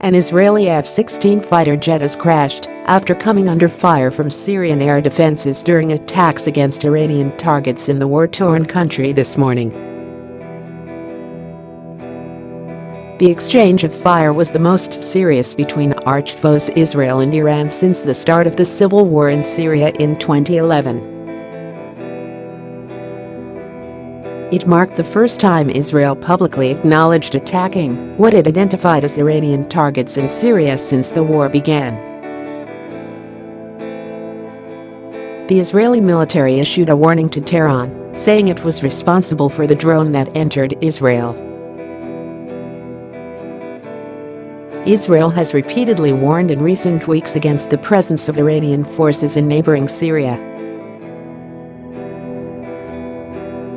An Israeli F-16 fighter jet has crashed after coming under fire from Syrian air defenses during attacks against Iranian targets in the war-torn country this morning. The exchange of fire was the most serious between arch-foes Israel and Iran since the start of the civil war in Syria in 2011. It marked the first time Israel publicly acknowledged attacking what it identified as Iranian targets in Syria since the war began. The Israeli military issued a warning to Tehran, saying it was responsible for the drone that entered Israel. Israel has repeatedly warned in recent weeks against the presence of Iranian forces in neighboring Syria.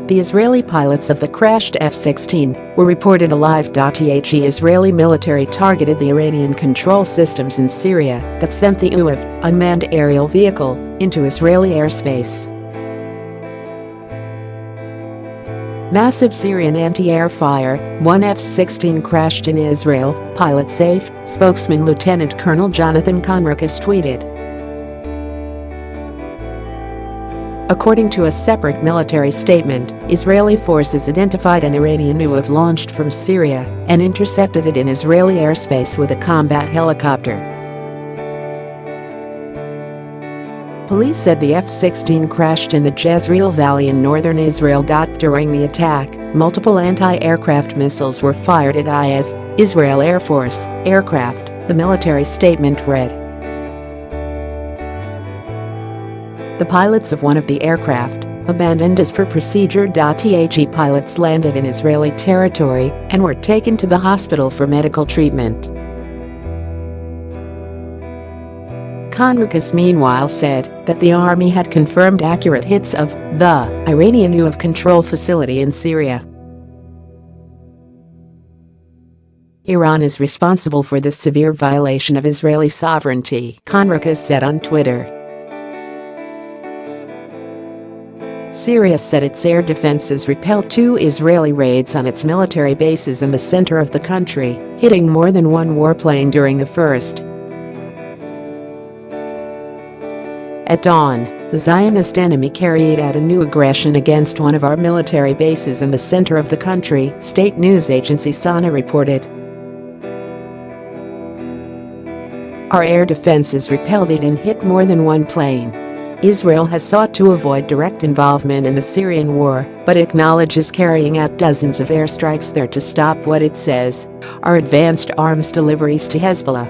The Israeli pilots of the crashed F-16 were reported alive. The Israeli military targeted the Iranian control systems in Syria that sent the UAV, unmanned aerial vehicle, into Israeli airspace. Massive Syrian anti-air fire, one F-16 crashed in Israel, pilots safe, spokesman Lieutenant Colonel Jonathan Conricus tweeted. According to a separate military statement, Israeli forces identified an Iranian UAV launched from Syria and intercepted it in Israeli airspace with a combat helicopter. Police said the F-16 crashed in the Jezreel Valley in northern Israel. During the attack, multiple anti-aircraft missiles were fired at IAF, Israel Air Force, aircraft, the military statement read. The pilots of one of the aircraft, abandoned as per procedure. The pilots landed in Israeli territory and were taken to the hospital for medical treatment. Conricus meanwhile said that the army had confirmed accurate hits of the Iranian UAV control facility in Syria. Iran is responsible for this severe violation of Israeli sovereignty, Conricus said on Twitter. Syria said its air defenses repelled 2 Israeli raids on its military bases in the center of the country, hitting more than 1 warplane during the first. At dawn, the Zionist enemy carried out a new aggression against one of our military bases in the center of the country, state news agency SANA reported. Our air defenses repelled it and hit more than 1 plane. Israel has sought to avoid direct involvement in the Syrian war, but acknowledges carrying out dozens of airstrikes there to stop what it says are advanced arms deliveries to Hezbollah.